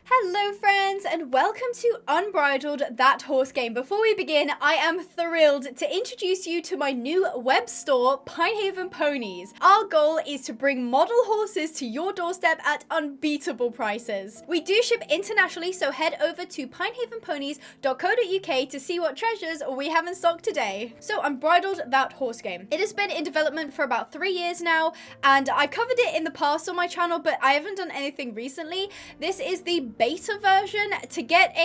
Hello friends and welcome to Unbridled, that horse game. Before we begin, I am thrilled to introduce you to my new web store, Pinehaven Ponies. Our goal is to bring model horses to your doorstep at unbeatable prices. We do ship internationally, so head over to pinehavenponies.co.uk to see what treasures we have in stock today. So Unbridled, that horse game. It has been in development for about 3 years now, and I've covered it in the past on my channel, but I haven't done anything recently. This is the beta version. To get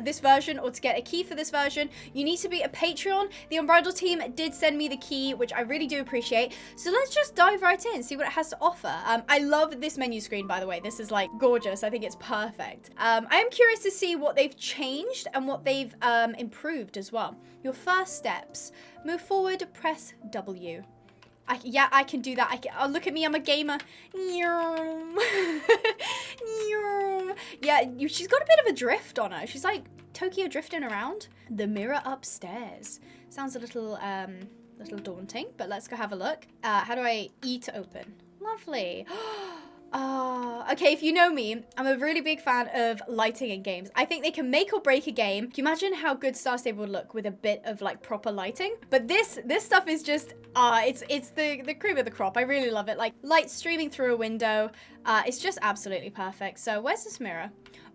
this version, or to get a key for this version, you need to be a Patreon. The Unbridled team did send me the key, which I really do appreciate. So let's just dive right in, see what it has to offer. I love this menu screen, by the way. This is like gorgeous. I think it's perfect. I am curious to see what they've changed and what they've improved as well. Your first steps. Move forward, press W. Yeah, I can do that. Oh, look at me, I'm a gamer. Yeah, she's got a bit of a drift on her. She's like Tokyo drifting around. The mirror upstairs. Sounds a little daunting, but let's go have a look. How do I E to open? Lovely. Oh, okay, if you know me, I'm a really big fan of lighting in games. I think they can make or break a game. Can you imagine how good Star Stable would look with a bit of like proper lighting? But this stuff is just, it's the cream of the crop. I really love it. Like light streaming through a window. It's just absolutely perfect. So where's this mirror?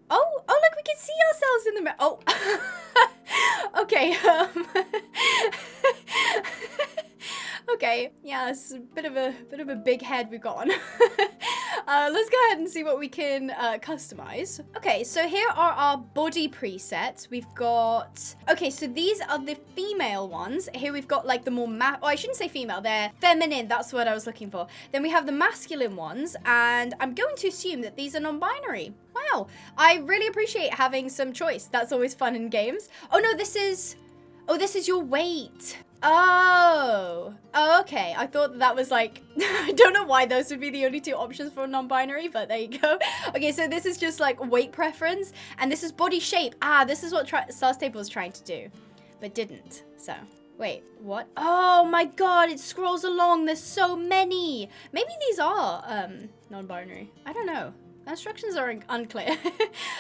Oh, look, we can see ourselves in the mirror. Oh, okay. Okay, yeah, it's a bit of a big head we've got on. Let's go ahead and see what we can customize. Okay, so here are our body presets. We've got, okay, so these are the female ones. Here we've got like the more oh, I shouldn't say female, they're feminine. That's what I was looking for. Then we have the masculine ones, and I'm going to assume that these are non-binary. Wow, I really appreciate having some choice. That's always fun in games. Oh no, this is your weight. Oh, okay. I thought that was like, I don't know why those would be the only two options for non-binary, but there you go. Okay, so this is just like weight preference, and this is body shape. This is what Star Stable was trying to do, but didn't. So, wait, what? Oh my god, it scrolls along. There's so many. Maybe these are non-binary. I don't know. The instructions are unclear,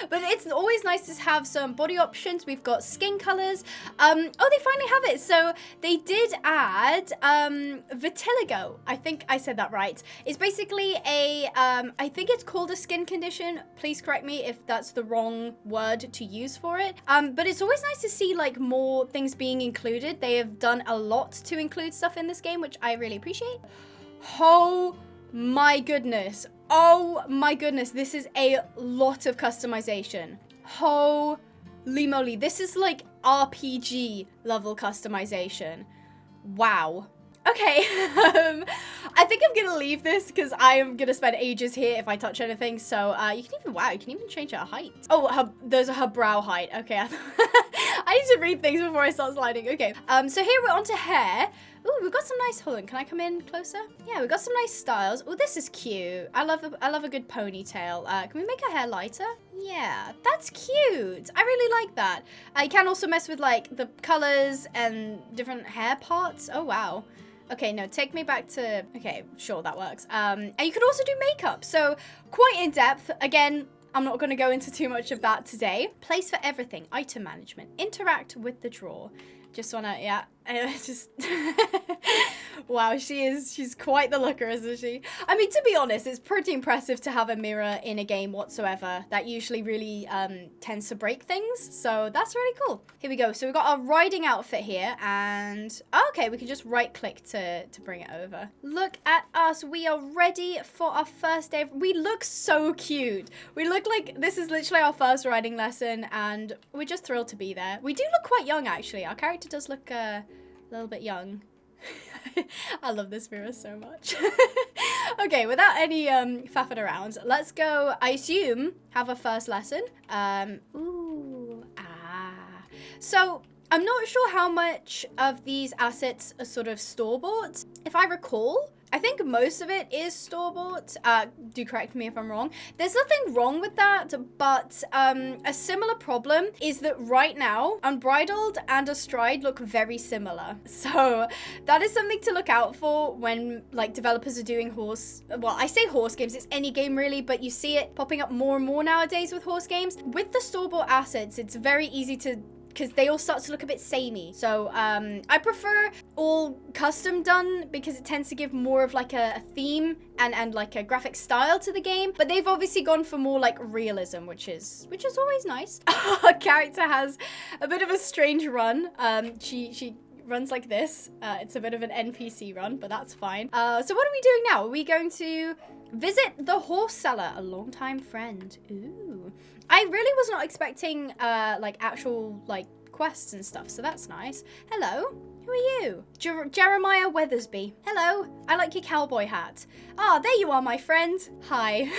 but it's always nice to have some body options. We've got skin colors. Oh, they finally have it. So they did add vitiligo. I think I said that right. It's basically a, I think it's called a skin condition. Please correct me if that's the wrong word to use for it. But it's always nice to see like more things being included. They have done a lot to include stuff in this game, which I really appreciate. Oh my goodness. Oh my goodness, this is a lot of customization. Holy moly, this is like RPG level customization. Wow. Okay, I think I'm gonna leave this because I am gonna spend ages here if I touch anything. So you can even change her height. Oh, those are her brow height. Okay, I need to read things before I start sliding. Okay, so here we're onto hair. Ooh, we've got some nice, hold on, can I come in closer? Yeah, we've got some nice styles. Oh, this is cute. I love a good ponytail. Can we make her hair lighter? Yeah, that's cute. I really like that. You can also mess with like the colors and different hair parts. Oh, wow. Okay, no, take me back to, okay, sure, that works. And you can also do makeup. So quite in depth. Again, I'm not going to go into too much of that today. Place for everything, item management, interact with the drawer. Just wanna, yeah, just, wow, she's quite the looker, isn't she? I mean, to be honest, it's pretty impressive to have a mirror in a game whatsoever. That usually really tends to break things, so that's really cool. Here we go, so we've got our riding outfit here, and, okay, we can just right-click to bring it over. Look at us, we are ready for our first day. We look so cute. We look like this is literally our first riding lesson, and we're just thrilled to be there. We do look quite young, actually. Our character does look a little bit young. I love this mirror so much. Okay, without any faffing around, let's go, I assume, have a first lesson. So I'm not sure how much of these assets are sort of store-bought. If I recall, I think most of it is store-bought. Do correct me if I'm wrong. There's nothing wrong with that, but a similar problem is that right now, Unbridled and Astride look very similar. So that is something to look out for when like developers are doing well, I say horse games, it's any game really, but you see it popping up more and more nowadays with horse games. With the store-bought assets, it's very easy because they all start to look a bit samey. So I prefer all custom done because it tends to give more of like a theme and like a graphic style to the game. But they've obviously gone for more like realism, which is always nice. Our character has a bit of a strange run. She runs like this. It's a bit of an NPC run, but that's fine. So what are we doing now? Are we going to visit the horse seller, a longtime friend? Ooh. I really was not expecting like actual like quests and stuff, so that's nice. Hello, who are you? Jeremiah Weathersby. Hello, I like your cowboy hat. Ah, there you are, my friend. Hi.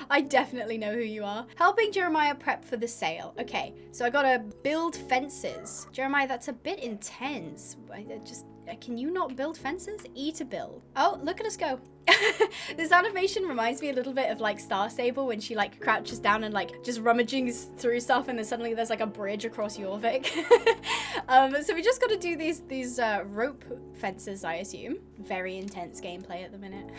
I definitely know who you are. Helping Jeremiah prep for the sale. Okay, so I gotta build fences. Jeremiah, that's a bit intense. Can you not build fences? E to build. Oh, look at us go. This animation reminds me a little bit of like Star Stable when she like crouches down and like just rummaging through stuff, and then suddenly there's like a bridge across Jorvik. So we just got to do these rope fences, I assume. Very intense gameplay at the minute.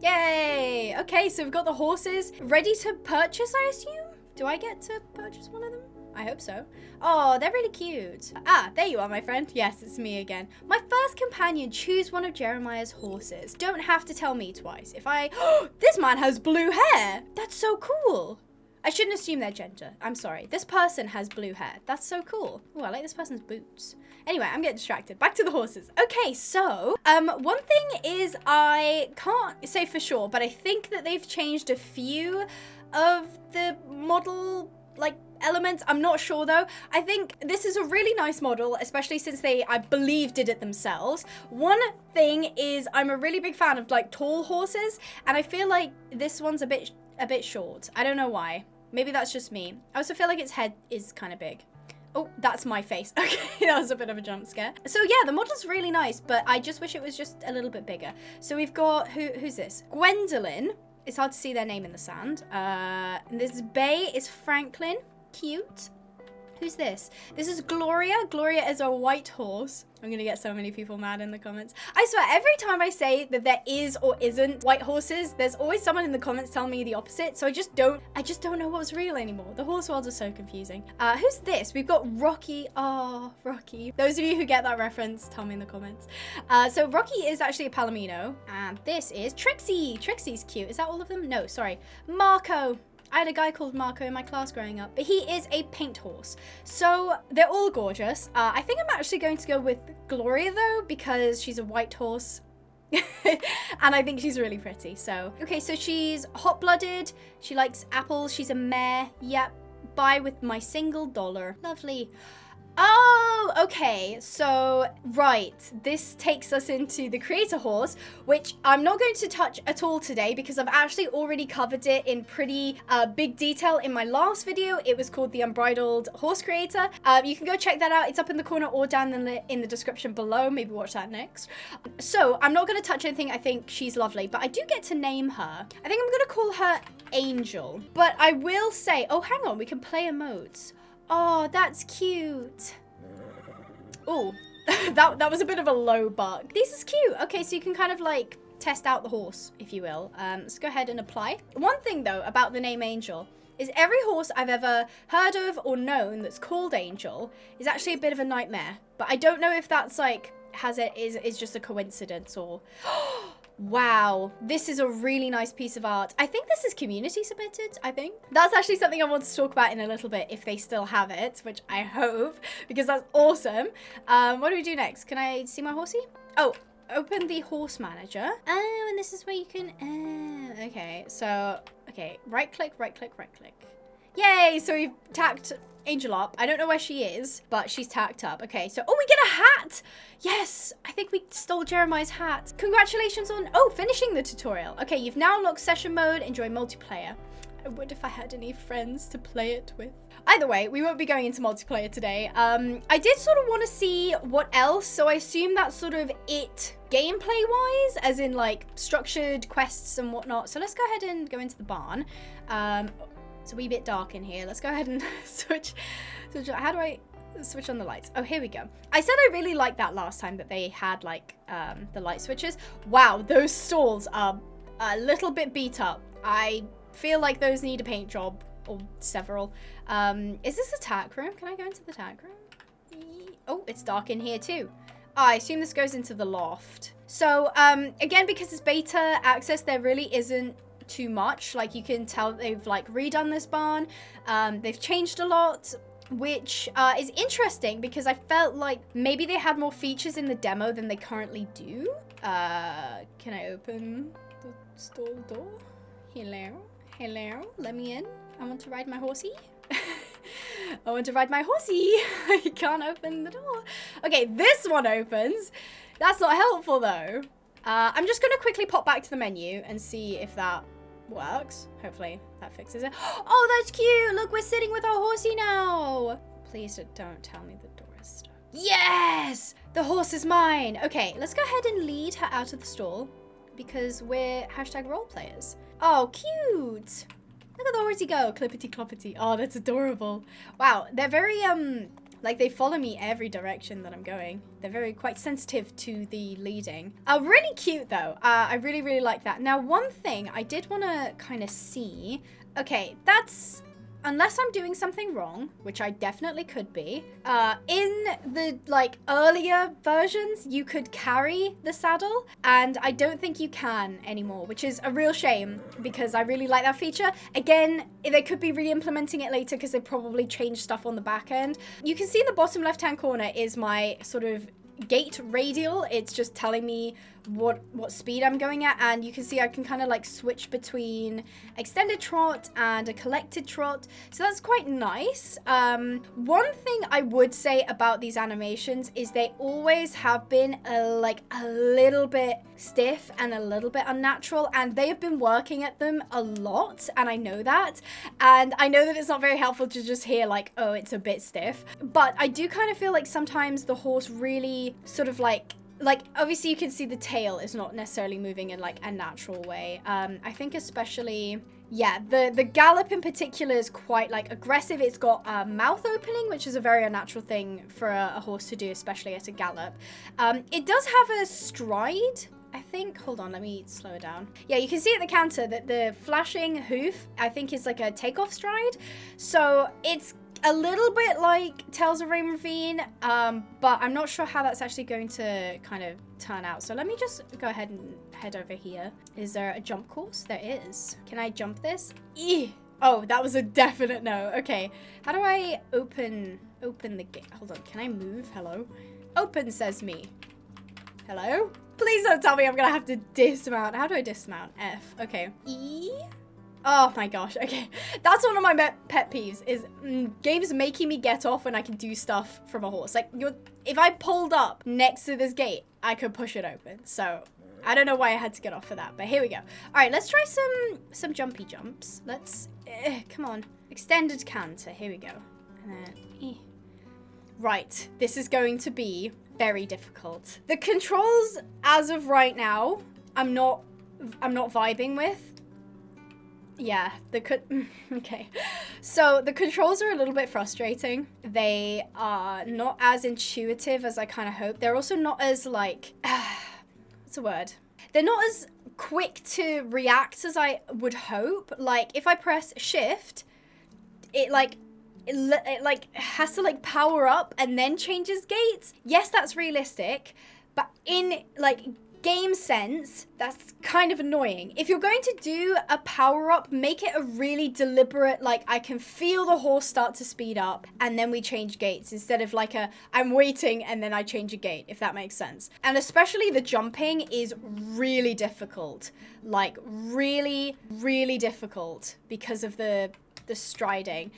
Yay! Okay, so we've got the horses ready to purchase, I assume. Do I get to purchase one of them? I hope so. Oh, they're really cute. Ah, there you are, my friend. Yes, it's me again. My first companion, choose one of Jeremiah's horses. Don't have to tell me twice. This man has blue hair. That's so cool. I shouldn't assume their gender. I'm sorry. This person has blue hair. That's so cool. Oh, I like this person's boots. Anyway, I'm getting distracted. Back to the horses. Okay, so one thing is I can't say for sure, but I think that they've changed a few of the model like elements. I'm not sure though. I think this is a really nice model, especially since they, I believe, did it themselves. One thing is I'm a really big fan of like tall horses, and I feel like this one's a bit short. I don't know why. Maybe that's just me. I also feel like its head is kind of big. Oh, that's my face. Okay, that was a bit of a jump scare. So yeah, the model's really nice, but I just wish it was just a little bit bigger. So we've got, who's this? Gwendolyn. It's hard to see their name in the sand. And this bay is Franklin. Cute. Who's this? This is Gloria. Gloria is a white horse. I'm gonna get so many people mad in the comments. I swear, every time I say that there is or isn't white horses, there's always someone in the comments telling me the opposite. So I just don't know what's real anymore. The horse worlds are so confusing. Who's this? We've got Rocky. Oh, Rocky. Those of you who get that reference, tell me in the comments. So Rocky is actually a Palomino, and this is Trixie. Trixie's cute. Is that all of them? No, sorry. Marco. I had a guy called Marco in my class growing up, but he is a paint horse. So they're all gorgeous. I think I'm actually going to go with Gloria though, because she's a white horse. And I think she's really pretty. So, okay, so she's hot-blooded. She likes apples. She's a mare. Yep. Buy with my $1. Lovely. Oh, okay. So, right. This takes us into the creator horse, which I'm not going to touch at all today because I've actually already covered it in pretty big detail in my last video. It was called the Unbridled Horse Creator. You can go check that out. It's up in the corner or down in the description below. Maybe watch that next. So, I'm not going to touch anything. I think she's lovely, but I do get to name her. I think I'm going to call her Angel. But I will say, oh, hang on. We can play emotes. Oh, that's cute. Oh, that was a bit of a low bark. This is cute. Okay, so you can kind of like test out the horse, if you will. Let's go ahead and apply. One thing though about the name Angel is every horse I've ever heard of or known that's called Angel is actually a bit of a nightmare. But I don't know if that's like, is just a coincidence or... Wow, this is a really nice piece of art. I think this is community submitted, I think. That's actually something I want to talk about in a little bit if they still have it, which I hope, because that's awesome. What do we do next? Can I see my horsey? Oh, open the horse manager. Oh, and this is where you can, okay, so, okay, right click, right click, right click. Yay, so we've tacked Angel up. I don't know where she is, but she's tacked up. Okay, so, oh, we get a hat. Yes, I think we stole Jeremiah's hat. Congratulations on, finishing the tutorial. Okay, you've now unlocked session mode. Enjoy multiplayer. I would if I had any friends to play it with. Either way, we won't be going into multiplayer today. I did sort of want to see what else, so I assume that's sort of it gameplay-wise, as in like structured quests and whatnot. So let's go ahead and go into the barn. It's a wee bit dark in here. Let's go ahead and switch. How do I switch on the lights? Oh, here we go. I said I really liked that last time that they had like the light switches. Wow, those stalls are a little bit beat up. I feel like those need a paint job or several. Is this a tack room? Can I go into the tack room? Oh, it's dark in here too. Oh, I assume this goes into the loft. So again, because it's beta access, there really isn't too much. Like you can tell they've like redone this barn. They've changed a lot, which is interesting because I felt like maybe they had more features in the demo than they currently do. Can I open the stall door? Hello? Hello? Let me in. I want to ride my horsey. I want to ride my horsey. I can't open the door. Okay, this one opens. That's not helpful though. I'm just going to quickly pop back to the menu and see if that works. Hopefully that fixes it. Oh, that's cute. Look, we're sitting with our horsey now. Please don't tell me the door is stuck. Yes! The horse is mine. Okay, let's go ahead and lead her out of the stall because we're #roleplayers. Oh, cute. Look at the horsey go. Clippity cloppity. Oh, that's adorable. Wow, they're very, like they follow me every direction that I'm going. They're quite sensitive to the leading. Really cute though. I really, really like that. Now, one thing I did want to kind of see. Okay, that's, unless I'm doing something wrong, which I definitely could be, in the like earlier versions, you could carry the saddle, and I don't think you can anymore, which is a real shame because I really like that feature. Again, they could be re-implementing it later because they probably changed stuff on the back end. You can see in the bottom left-hand corner is my sort of gait radial. It's just telling me what speed I'm going at, and you can see I can kind of like switch between extended trot and a collected trot, so that's quite nice. One thing I would say about these animations is they always have been a little bit stiff and a little bit unnatural, and they have been working at them a lot, and I know that, and I know that it's not very helpful to just hear like, oh, it's a bit stiff, but I do kind of feel like sometimes the horse really sort of like obviously you can see the tail is not necessarily moving in like a natural way. I think especially, yeah, the gallop in particular is quite like aggressive. It's got a mouth opening, which is a very unnatural thing for a horse to do, especially at a gallop. It does have a stride, I think. Hold on, let me slow it down. Yeah, you can see at the canter that the flashing hoof, I think, is like a takeoff stride. So it's a little bit like Tales of Rain Ravine, but I'm not sure how that's actually going to kind of turn out. So let me just go ahead and head over here. Is there a jump course? There is. Can I jump this? Oh, that was a definite no. Okay, how do I open the gate? Hold on, can I move? Hello? Open, says me. Hello? Please don't tell me I'm gonna have to dismount. How do I dismount? F. Okay. E. Oh my gosh, okay. That's one of my pet peeves, is games making me get off when I can do stuff from a horse. Like, if I pulled up next to this gate, I could push it open. So, I don't know why I had to get off for that, but here we go. All right, let's try some jumpy jumps. Let's, come on. Extended canter, here we go. And then, Right, this is going to be very difficult. The controls, as of right now, I'm not vibing with. Yeah, okay. So the controls are a little bit frustrating. They are not as intuitive as I kind of hope. They're also not as like, what's the word? They're not as quick to react as I would hope. Like if I press shift, it has to like power up and then changes gates. Yes, that's realistic, but in like game sense, that's kind of annoying. If you're going to do a power up, make it a really deliberate, like I can feel the horse start to speed up and then we change gates, instead of like I'm waiting and then I change a gate, if that makes sense. And especially the jumping is really difficult, like really, really difficult because of the striding.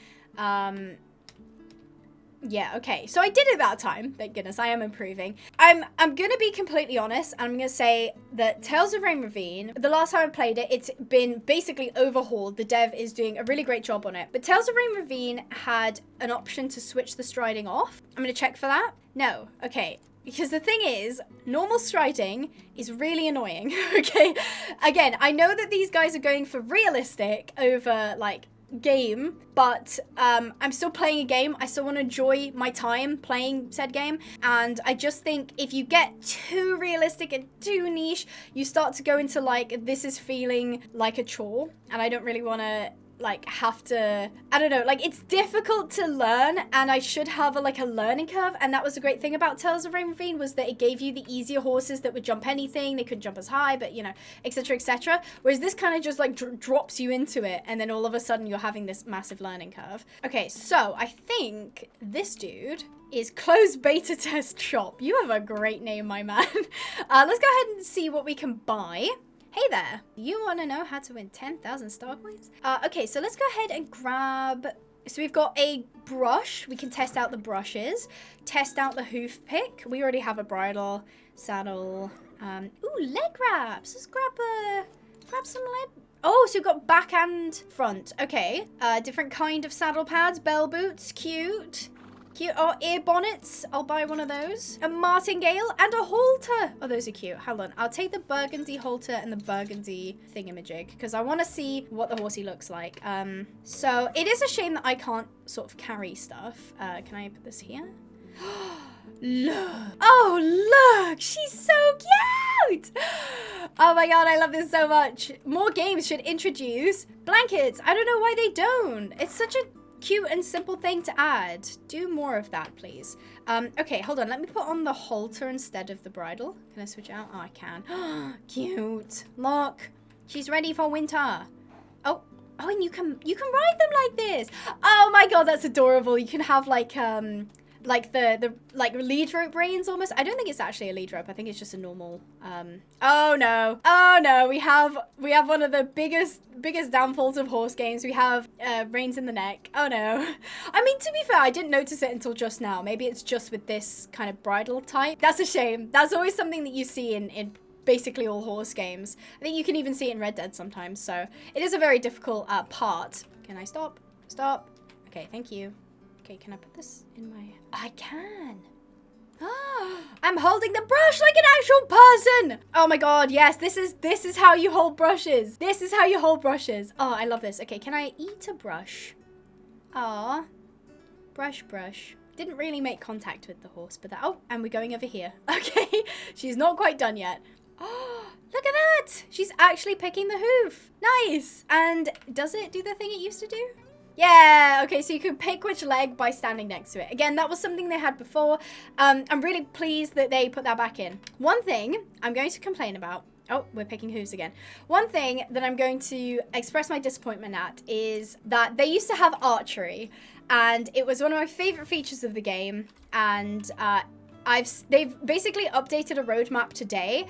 Yeah, okay. So I did it that time. Thank goodness, I am improving. I'm gonna be completely honest. I'm gonna say that Tales of Rain Ravine, the last time I played it, it's been basically overhauled. The dev is doing a really great job on it. But Tales of Rain Ravine had an option to switch the striding off. I'm gonna check for that. No, okay. Because the thing is, normal striding is really annoying, okay? Again, I know that these guys are going for realistic over, like, game, but I'm still playing a game. I still want to enjoy my time playing said game, and I just think if you get too realistic and too niche, you start to go into like, this is feeling like a chore, and I don't really want to like have to, I don't know, like it's difficult to learn, and I should have a learning curve. And that was the great thing about Tales of Rain Ravine, was that it gave you the easier horses that would jump anything. They couldn't jump as high, but you know, etc, etc. Whereas this kind of just like drops you into it, and then all of a sudden you're having this massive learning curve. Okay, so I think this dude is Closed Beta Test Shop. You have a great name, my man. Let's go ahead and see what we can buy. Hey there, you want to know how to win 10,000 star coins? Okay, so let's go ahead and grab, so we've got a brush. We can test out the brushes, test out the hoof pick. We already have a bridle, saddle, ooh, leg wraps. Let's grab some leg. Oh, so we've got back and front. Okay, different kind of saddle pads, bell boots, cute. Cute. Oh, ear bonnets. I'll buy one of those. A martingale and a halter. Oh, those are cute. Hold on. I'll take the burgundy halter and the burgundy thingamajig because I want to see what the horsey looks like. So it is a shame that I can't sort of carry stuff. Can I put this here? Look. Oh, look. She's so cute. Oh my god, I love this so much. More games should introduce blankets. I don't know why they don't. It's such a cute and simple thing to add. Do more of that, please. Okay, hold on. Let me put on the halter instead of the bridle. Can I switch out? Oh, I can. Cute. Look. She's ready for winter. Oh, and you can ride them like this. Oh my god, that's adorable. You can have like the lead rope reins almost. I don't think it's actually a lead rope. I think it's just a normal oh no, we have one of the biggest downfalls of horse games. We have reins in the neck. Oh no. I mean, to be fair, I didn't notice it until just now. Maybe it's just with this kind of bridle type. That's a shame. That's always something that you see in basically all horse games. I think you can even see it in Red Dead sometimes. So it is a very difficult part. Can I stop? Okay, thank you. Okay, can I put this in my... I can. I'm holding the brush like an actual person. Oh my god, yes, this is how you hold brushes. This is how you hold brushes. Oh, I love this. Okay, can I eat a brush? Aw. Brush. Didn't really make contact with the horse, but that... Oh, and we're going over here. Okay, she's not quite done yet. Oh, look at that. She's actually picking the hoof. Nice. And does it do the thing it used to do? Yeah, okay, so you can pick which leg by standing next to it. Again, that was something they had before. I'm really pleased that they put that back in. One thing I'm going to complain about, oh, we're picking hooves again. One thing that I'm going to express my disappointment at is that they used to have archery, and it was one of my favorite features of the game, and they've basically updated a roadmap today,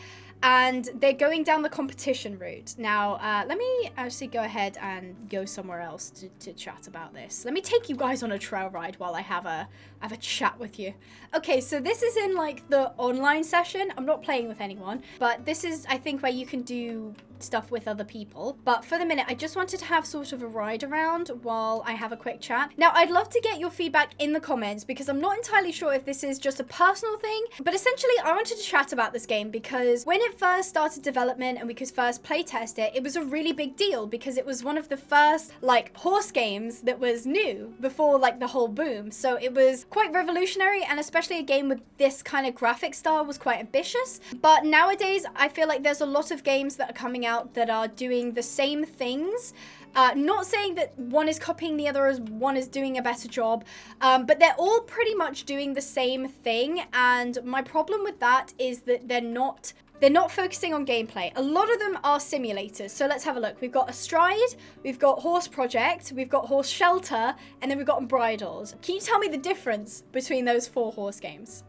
and they're going down the competition route. Now, let me actually go ahead and go somewhere else to chat about this. Let me take you guys on a trail ride while I have a chat with you. Okay, so this is in like the online session. I'm not playing with anyone, but this is, I think, where you can do stuff with other people. But for the minute, I just wanted to have sort of a ride around while I have a quick chat. Now, I'd love to get your feedback in the comments because I'm not entirely sure if this is just a personal thing, but essentially I wanted to chat about this game because when it first started development and we could first playtest it, it was a really big deal because it was one of the first like horse games that was new before like the whole boom. So it was quite revolutionary, and especially a game with this kind of graphic style was quite ambitious. But nowadays, I feel like there's a lot of games that are coming out that are doing the same things. Not saying that one is copying the other as one is doing a better job, but they're all pretty much doing the same thing. And my problem with that is that they're not focusing on gameplay. A lot of them are simulators. So let's have a look. We've got Astride, we've got Horse Project, we've got Horse Shelter, and then we've got Unbridled. Can you tell me the difference between those 4 horse games?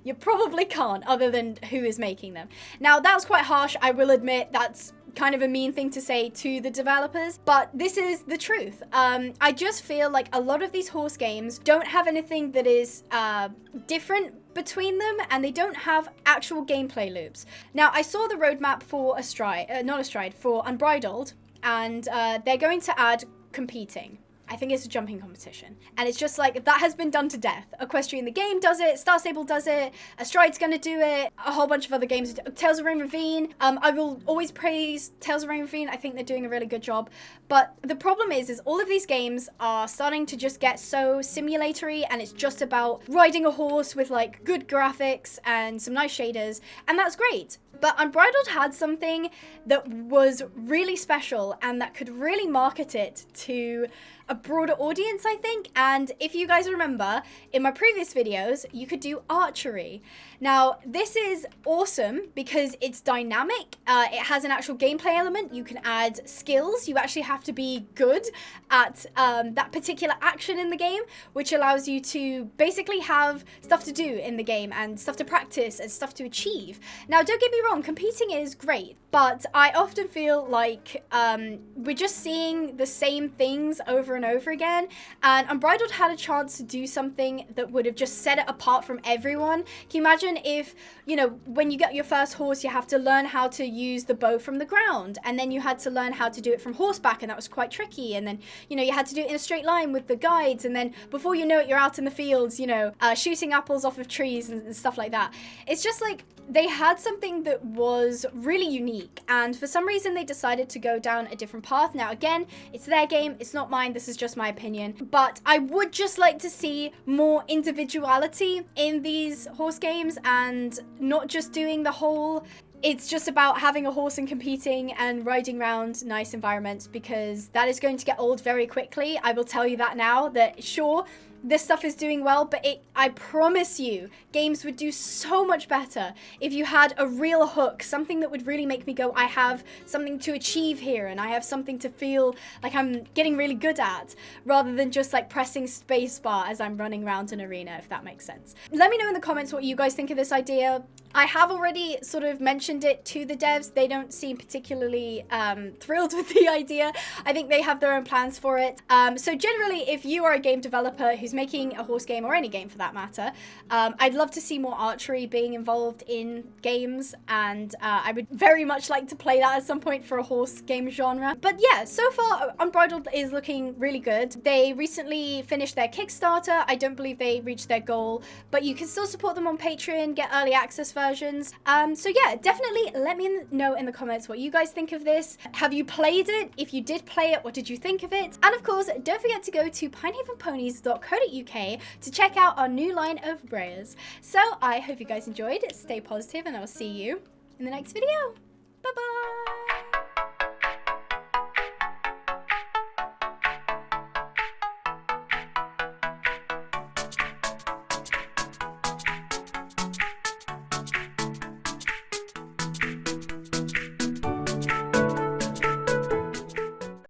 You probably can't, other than who is making them. Now, that was quite harsh. I will admit that's kind of a mean thing to say to the developers, but this is the truth. I just feel like a lot of these horse games don't have anything that is different between them, and they don't have actual gameplay loops. Now, I saw the roadmap for for Unbridled, and they're going to add competing. I think it's a jumping competition. And it's just like, that has been done to death. Equestrian the Game does it, Star Stable does it, Astride's gonna do it, a whole bunch of other games. Tales of Rain Ravine, I will always praise Tales of Rain Ravine. I think they're doing a really good job. But the problem is all of these games are starting to just get so simulatory, and it's just about riding a horse with like good graphics and some nice shaders, and that's great. But Unbridled had something that was really special and that could really market it to a broader audience, I think. And if you guys remember, in my previous videos, you could do archery. Now, this is awesome because it's dynamic. It has an actual gameplay element. You can add skills. You actually have to be good at that particular action in the game, which allows you to basically have stuff to do in the game and stuff to practice and stuff to achieve. Now, don't get me wrong, competing is great, but I often feel like we're just seeing the same things over and over again, and Unbridled had a chance to do something that would have just set it apart from everyone. Can you imagine if, you know, when you get your first horse, you have to learn how to use the bow from the ground, and then you had to learn how to do it from horseback, and that was quite tricky, and then, you know, you had to do it in a straight line with the guides, and then before you know it, you're out in the fields, you know, shooting apples off of trees and stuff like that. It's just like, they had something that was really unique, and for some reason they decided to go down a different path. Now again, it's their game, it's not mine, this is just my opinion, but I would just like to see more individuality in these horse games, and not just doing the whole, it's just about having a horse and competing and riding around nice environments, because that is going to get old very quickly. I will tell you that now, that sure, this stuff is doing well, but I promise you, games would do so much better if you had a real hook, something that would really make me go, I have something to achieve here, and I have something to feel like I'm getting really good at, rather than just like pressing spacebar as I'm running around an arena, if that makes sense. Let me know in the comments what you guys think of this idea. I have already sort of mentioned it to the devs. They don't seem particularly thrilled with the idea. I think they have their own plans for it. So generally, if you are a game developer who's making a horse game, or any game for that matter, I'd love to see more archery being involved in games, and I would very much like to play that at some point for a horse game genre. But yeah, so far Unbridled is looking really good. They recently finished their Kickstarter. I don't believe they reached their goal, but you can still support them on Patreon, get early access versions. So yeah, definitely let me know in the comments what you guys think of this. Have you played it? If you did play it, what did you think of it? And of course, don't forget to go to pinehavenponies.co.uk to check out our new line of brayers. So I hope you guys enjoyed. Stay positive, and I'll see you in the next video. Bye bye.